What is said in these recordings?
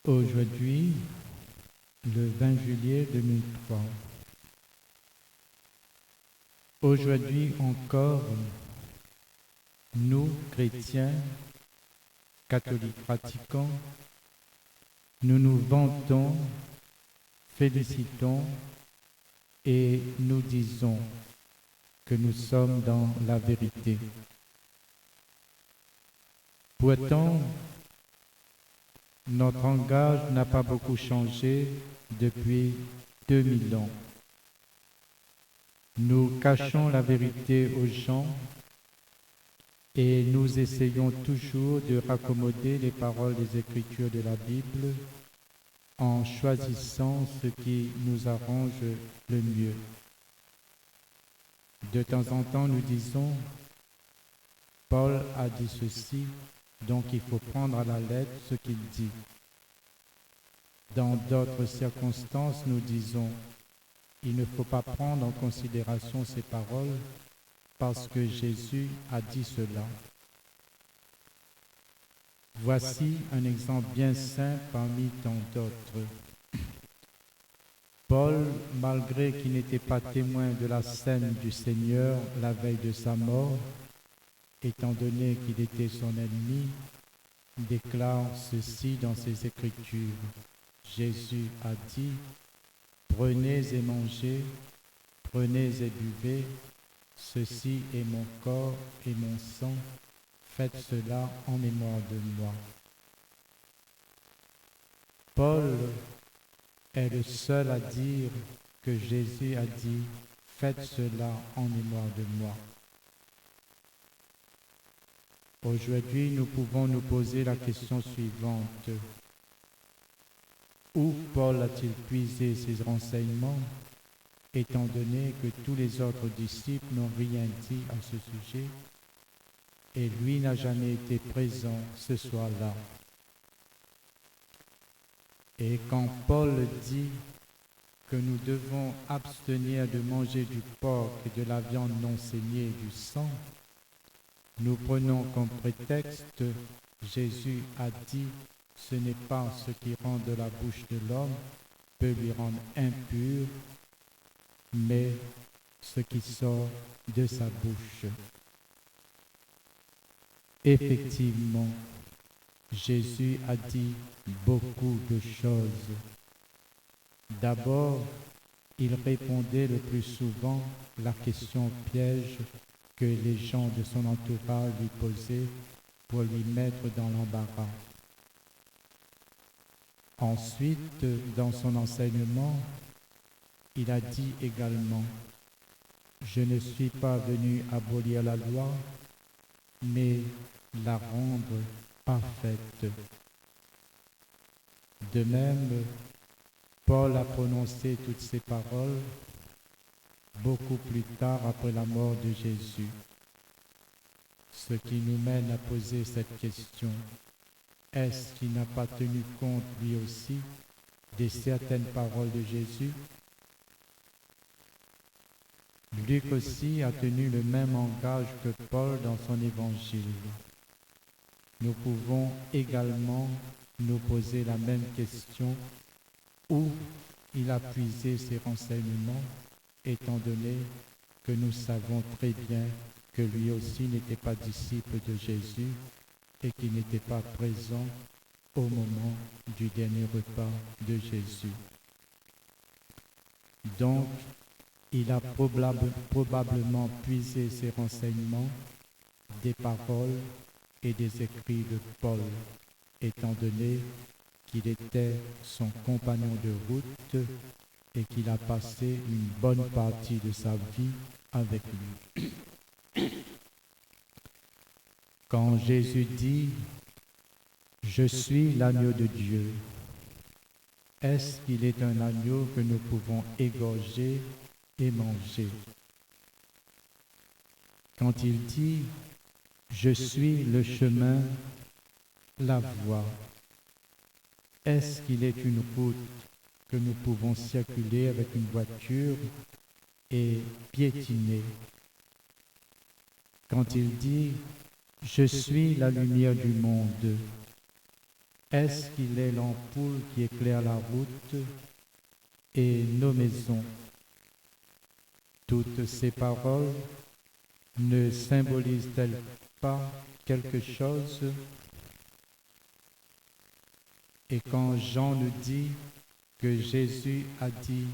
Aujourd'hui, le 20 juillet 2003. Aujourd'hui encore, nous, chrétiens, catholiques pratiquants, nous nous vantons, félicitons et nous disons que nous sommes dans la vérité. Pourtant, notre langage n'a pas beaucoup changé depuis 2000 ans. Nous cachons la vérité aux gens et nous essayons toujours de raccommoder les paroles des Écritures de la Bible en choisissant ce qui nous arrange le mieux. De temps en temps, nous disons « Paul a dit ceci », donc il faut prendre à la lettre ce qu'il dit. Dans d'autres circonstances, nous disons « Il ne faut pas prendre en considération ces paroles parce que Jésus a dit cela ». Voici un exemple bien simple parmi tant d'autres. Paul, malgré qu'il n'était pas témoin de la scène du Seigneur la veille de sa mort, étant donné qu'il était son ennemi, déclare ceci dans ses Écritures. Jésus a dit « Prenez et mangez, prenez et buvez, ceci est mon corps et mon sang, faites cela en mémoire de moi. » Paul est le seul à dire que Jésus a dit « Faites cela en mémoire de moi ». Aujourd'hui, nous pouvons nous poser la question suivante. Où Paul a-t-il puisé ses renseignements, étant donné que tous les autres disciples n'ont rien dit à ce sujet, et lui n'a jamais été présent ce soir-là? Et quand Paul dit que nous devons abstenir de manger du porc et de la viande non saignée et du sang, nous prenons comme prétexte Jésus a dit ce n'est pas ce qui rentre de la bouche de l'homme peut lui rendre impur, mais ce qui sort de sa bouche. Effectivement, Jésus a dit beaucoup de choses. D'abord, il répondait le plus souvent la question piège que les gens de son entourage lui posaient pour lui mettre dans l'embarras. Ensuite, dans son enseignement, il a dit également « Je ne suis pas venu abolir la loi, mais la rendre parfaite. » De même, Paul a prononcé toutes ces paroles beaucoup plus tard après la mort de Jésus. Ce qui nous mène à poser cette question. Est-ce qu'il n'a pas tenu compte lui aussi de certaines paroles de Jésus? Luc aussi a tenu le même langage que Paul dans son évangile. Nous pouvons également nous poser la même question, où il a puisé ses renseignements, étant donné que nous savons très bien que lui aussi n'était pas disciple de Jésus et qu'il n'était pas présent au moment du dernier repas de Jésus. Donc, il a probablement puisé ses renseignements des paroles et des écrits de Paul, étant donné qu'il était son compagnon de route et qu'il a passé une bonne partie de sa vie avec lui. Quand Jésus dit « Je suis l'agneau de Dieu », est-ce qu'il est un agneau que nous pouvons égorger et manger? Quand il dit « Je suis le chemin, la voie », est-ce qu'il est une route que nous pouvons circuler avec une voiture et piétiner? Quand il dit « Je suis la lumière du monde. Est-ce qu'il est l'ampoule qui éclaire la route et nos maisons? Toutes ces paroles ne symbolisent-elles pas quelque chose? Et quand Jean nous dit que Jésus a dit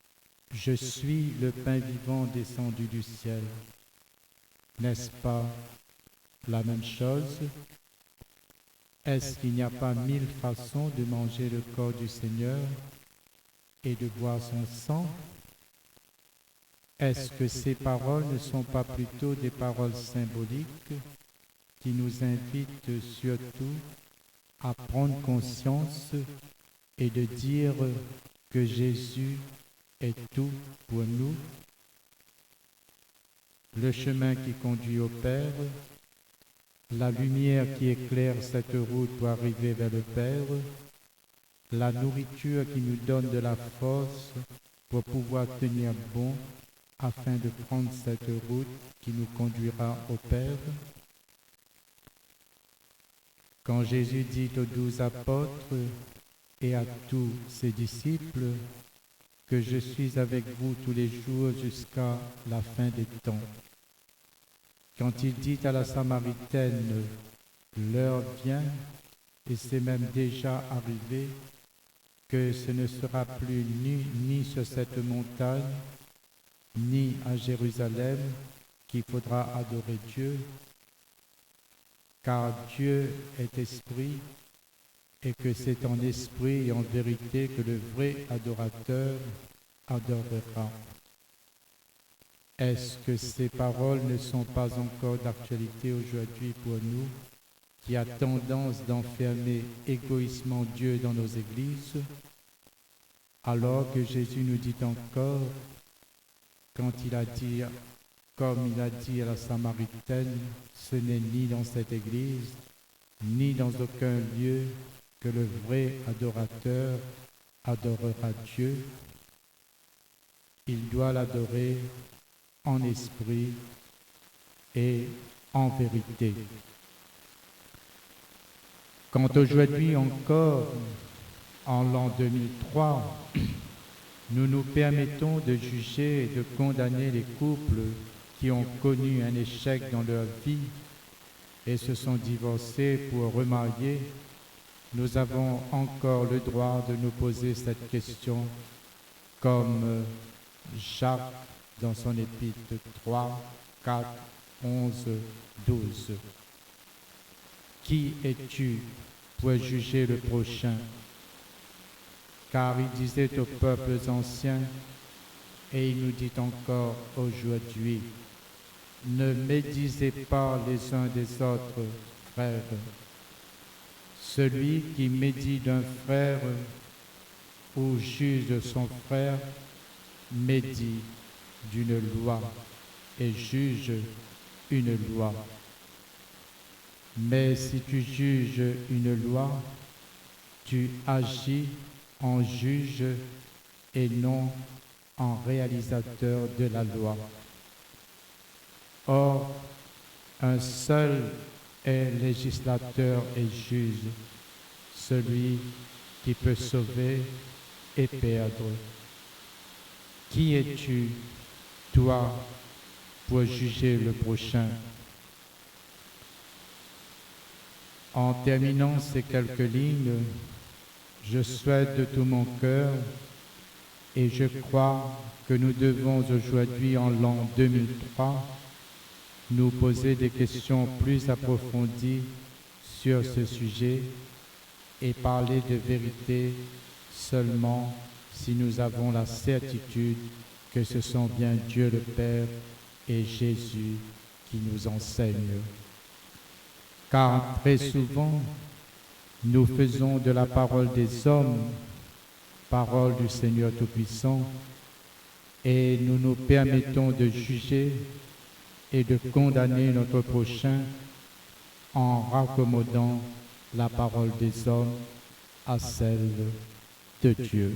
« Je suis le pain vivant descendu du ciel », n'est-ce pas la même chose? Est-ce qu'il n'y a pas 1000 façons de manger le corps du Seigneur et de boire son sang? Est-ce que ces paroles ne sont pas plutôt des paroles symboliques qui nous invitent surtout à prendre conscience et de dire que Jésus est tout pour nous? Le chemin qui conduit au Père, la lumière qui éclaire cette route pour arriver vers le Père, la nourriture qui nous donne de la force pour pouvoir tenir bon afin de prendre cette route qui nous conduira au Père. Quand Jésus dit aux 12 apôtres et à tous ses disciples que je suis avec vous tous les jours jusqu'à la fin des temps, quand il dit à la Samaritaine, l'heure vient, et c'est même déjà arrivé, que ce ne sera plus ni sur cette montagne, ni à Jérusalem qu'il faudra adorer Dieu, car Dieu est esprit, et que c'est en esprit et en vérité que le vrai adorateur adorera. Est-ce que ces paroles ne sont pas encore d'actualité aujourd'hui pour nous, qui a tendance d'enfermer égoïsement Dieu dans nos églises, alors que Jésus nous dit encore, quand il a dit, comme il a dit à la Samaritaine, ce n'est ni dans cette église, ni dans aucun lieu que le vrai adorateur adorera Dieu. Il doit l'adorer en esprit et en vérité. Quand aujourd'hui encore, en l'an 2003, nous nous permettons de juger et de condamner les couples qui ont connu un échec dans leur vie et se sont divorcés pour remarier, nous avons encore le droit de nous poser cette question comme Jacques dans son épître 3, 4, 11, 12. Qui es-tu pour juger le prochain? Car il disait aux peuples anciens, et il nous dit encore aujourd'hui, ne médisez pas les uns des autres, frères. Celui qui médit d'un frère ou juge son frère, médit d'une loi et juge une loi. Mais si tu juges une loi, tu agis en juge et non en réalisateur de la loi. Or, un seul est législateur et juge, celui qui peut sauver et perdre. Qui es-tu, toi, pour juger le prochain? En terminant ces quelques lignes, je souhaite de tout mon cœur, et je crois que nous devons aujourd'hui, en l'an 2003, nous poser des questions plus approfondies sur ce sujet et parler de vérité seulement si nous avons la certitude que ce sont bien Dieu le Père et Jésus qui nous enseignent. Car très souvent, nous faisons de la parole des hommes, parole du Seigneur Tout-Puissant, et nous nous permettons de juger et de condamner notre prochain en raccommodant la parole des hommes à celle de Dieu.